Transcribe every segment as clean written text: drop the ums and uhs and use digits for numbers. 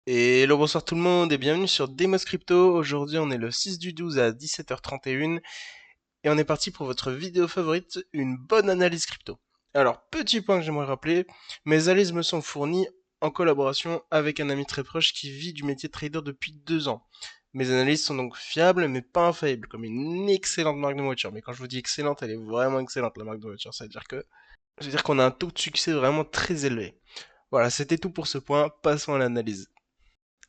Et hello, bonsoir tout le monde et bienvenue sur Demos Crypto. Aujourd'hui, on est le 6 du 12 à 17h31 et on est parti pour votre vidéo favorite, une bonne analyse crypto. Alors, petit point que j'aimerais rappeler, mes analyses me sont fournies en collaboration avec un ami très proche qui vit du métier de trader depuis 2 ans. Mes analyses sont donc fiables mais pas infaillibles, comme une excellente marque de voiture. Mais quand je vous dis excellente, elle est vraiment excellente la marque de voiture. Ça veut dire qu'on a un taux de succès vraiment très élevé. Voilà, c'était tout pour ce point, passons à l'analyse.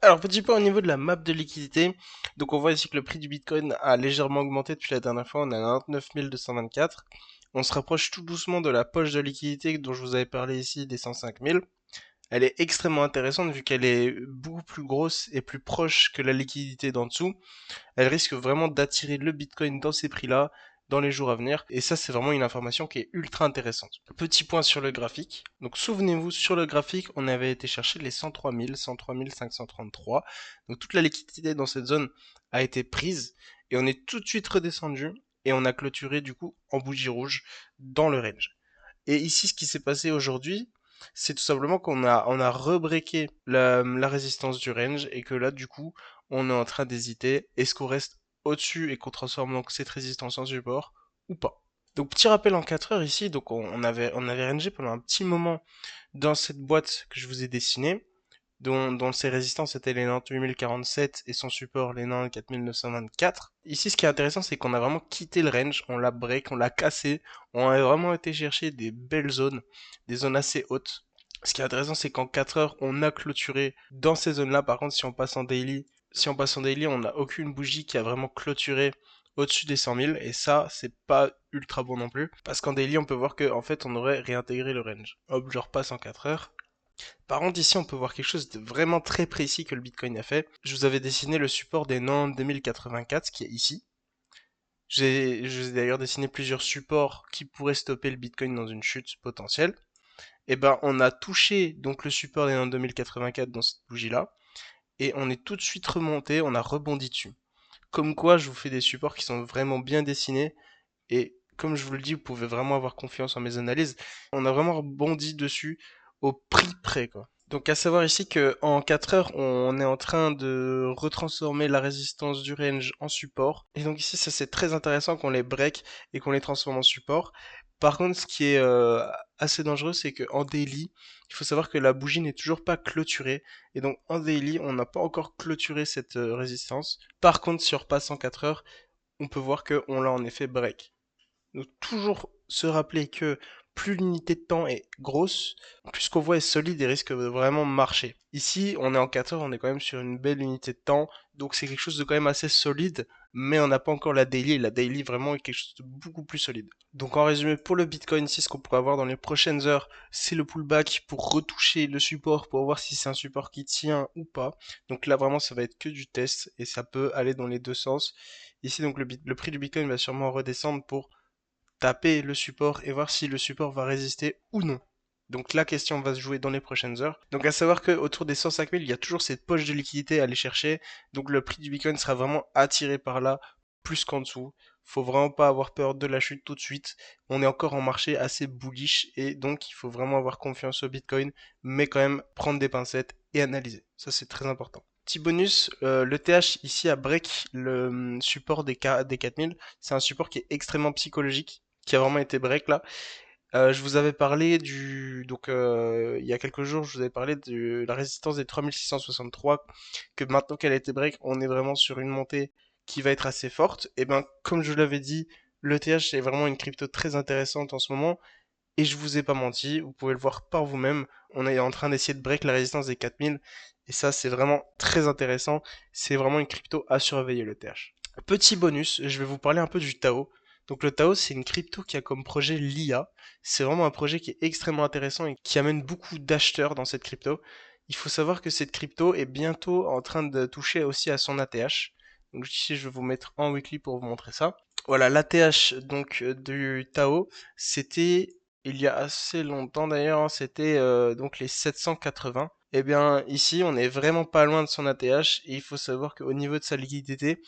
Alors, petit point au niveau de la map de liquidité. Donc, on voit ici que le prix du Bitcoin a légèrement augmenté depuis la dernière fois. On est à 29 224. On se rapproche tout doucement de la poche de liquidité dont je vous avais parlé ici, des 105 000. Elle est extrêmement intéressante vu qu'elle est beaucoup plus grosse et plus proche que la liquidité d'en dessous. Elle risque vraiment d'attirer le Bitcoin dans ces prix-là dans les jours à venir. Et ça, c'est vraiment une information qui est ultra intéressante. Petit point sur le graphique. Donc, souvenez-vous, sur le graphique, on avait été chercher les 103 000, 103 533. Donc, toute la liquidité dans cette zone a été prise. Et on est tout de suite redescendu. Et on a clôturé, du coup, en bougie rouge dans le range. Et ici, ce qui s'est passé aujourd'hui, c'est tout simplement qu'on a rebreaké la résistance du range et que là, du coup, on est en train d'hésiter. Est-ce qu'on reste au-dessus et qu'on transforme donc cette résistance en support ou pas? Donc, petit rappel en 4 heures ici, donc on avait rangé pendant un petit moment dans cette boîte que je vous ai dessinée, dont ses résistances étaient les Nantes 8047 et son support les Nantes 4924. Ici, ce qui est intéressant, c'est qu'on a vraiment quitté le range, on l'a break, on l'a cassé, on a vraiment été chercher des belles zones, des zones assez hautes. Ce qui est intéressant, c'est qu'en 4 heures, on a clôturé dans ces zones-là. Par contre, si on passe en daily, on n'a aucune bougie qui a vraiment clôturé au-dessus des 100 000, et ça, c'est pas ultra bon non plus, parce qu'en daily, on peut voir qu'en fait, on aurait réintégré le range. Hop, je repasse en 4 heures. Par contre, ici, on peut voir quelque chose de vraiment très précis que le Bitcoin a fait. Je vous avais dessiné le support des Nantes 2084, qui est ici. Je vous ai d'ailleurs dessiné plusieurs supports qui pourraient stopper le Bitcoin dans une chute potentielle. Et ben, on a touché donc le support des Nantes 2084 dans cette bougie-là, et on est tout de suite remonté, on a rebondi dessus. Comme quoi, je vous fais des supports qui sont vraiment bien dessinés, et comme je vous le dis, vous pouvez vraiment avoir confiance en mes analyses. On a vraiment rebondi dessus au prix près, quoi. Donc à savoir ici que en 4 heures, on est en train de retransformer la résistance du range en support. Et donc ici, ça c'est très intéressant qu'on les break et qu'on les transforme en support. Par contre, ce qui est assez dangereux, c'est qu'en daily, il faut savoir que la bougie n'est toujours pas clôturée. Et donc en daily, on n'a pas encore clôturé cette résistance. Par contre, si on repasse en 4 heures, on peut voir qu'on l'a en effet break. Donc toujours se rappeler que plus l'unité de temps est grosse, plus ce qu'on voit est solide et risque de vraiment marcher. Ici, on est en 4 heures, on est quand même sur une belle unité de temps, donc c'est quelque chose de quand même assez solide, mais on n'a pas encore la daily, et la daily vraiment est quelque chose de beaucoup plus solide. Donc en résumé, pour le Bitcoin, ici, ce qu'on pourrait avoir dans les prochaines heures, c'est le pullback pour retoucher le support, pour voir si c'est un support qui tient ou pas. Donc là, vraiment, ça va être que du test, et ça peut aller dans les deux sens. Ici, donc le prix du Bitcoin va sûrement redescendre pour taper le support et voir si le support va résister ou non. Donc la question va se jouer dans les prochaines heures. Donc à savoir qu'autour des 105 000, il y a toujours cette poche de liquidité à aller chercher. Donc le prix du Bitcoin sera vraiment attiré par là, plus qu'en dessous. Faut vraiment pas avoir peur de la chute tout de suite. On est encore en marché assez bullish et donc il faut vraiment avoir confiance au Bitcoin, mais quand même prendre des pincettes et analyser. Ça c'est très important. Petit bonus, le TH ici a break le support des 4000. C'est un support qui est extrêmement psychologique, qui a vraiment été break là. Je vous avais parlé il y a quelques jours, je vous avais parlé de la résistance des 3663, que maintenant qu'elle a été break, on est vraiment sur une montée qui va être assez forte. Et ben, comme je l'avais dit, le TH est vraiment une crypto très intéressante en ce moment, et je vous ai pas menti, vous pouvez le voir par vous-même, on est en train d'essayer de break la résistance des 4000, et ça c'est vraiment très intéressant, c'est vraiment une crypto à surveiller le TH. Petit bonus, je vais vous parler un peu du Tao. Donc le Tao, c'est une crypto qui a comme projet l'IA. C'est vraiment un projet qui est extrêmement intéressant et qui amène beaucoup d'acheteurs dans cette crypto. Il faut savoir que cette crypto est bientôt en train de toucher aussi à son ATH. Donc ici, je vais vous mettre en weekly pour vous montrer ça. Voilà, l'ATH donc du Tao, c'était il y a assez longtemps d'ailleurs, hein, c'était donc les 780. Eh bien, ici, on est vraiment pas loin de son ATH et il faut savoir qu'au niveau de sa liquidité,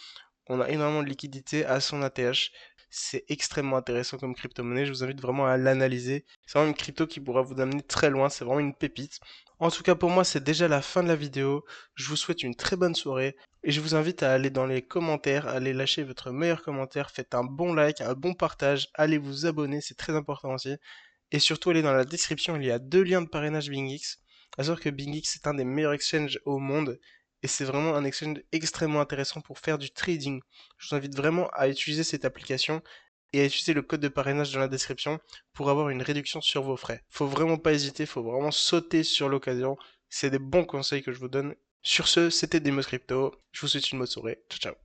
on a énormément de liquidité à son ATH. C'est extrêmement intéressant comme crypto-monnaie. Je vous invite vraiment à l'analyser. C'est vraiment une crypto qui pourra vous amener très loin. C'est vraiment une pépite. En tout cas, pour moi, c'est déjà la fin de la vidéo. Je vous souhaite une très bonne soirée et je vous invite à aller dans les commentaires, à aller lâcher votre meilleur commentaire, faites un bon like, un bon partage, allez vous abonner, c'est très important aussi. Et surtout, allez dans la description, il y a 2 liens de parrainage BingX. À savoir que BingX est un des meilleurs exchanges au monde et c'est vraiment un exchange extrêmement intéressant pour faire du trading. Je vous invite vraiment à utiliser cette application et à utiliser le code de parrainage dans la description pour avoir une réduction sur vos frais. Faut vraiment pas hésiter, faut vraiment sauter sur l'occasion. C'est des bons conseils que je vous donne. Sur ce, c'était Demos Crypto. Je vous souhaite une bonne soirée. Ciao, ciao.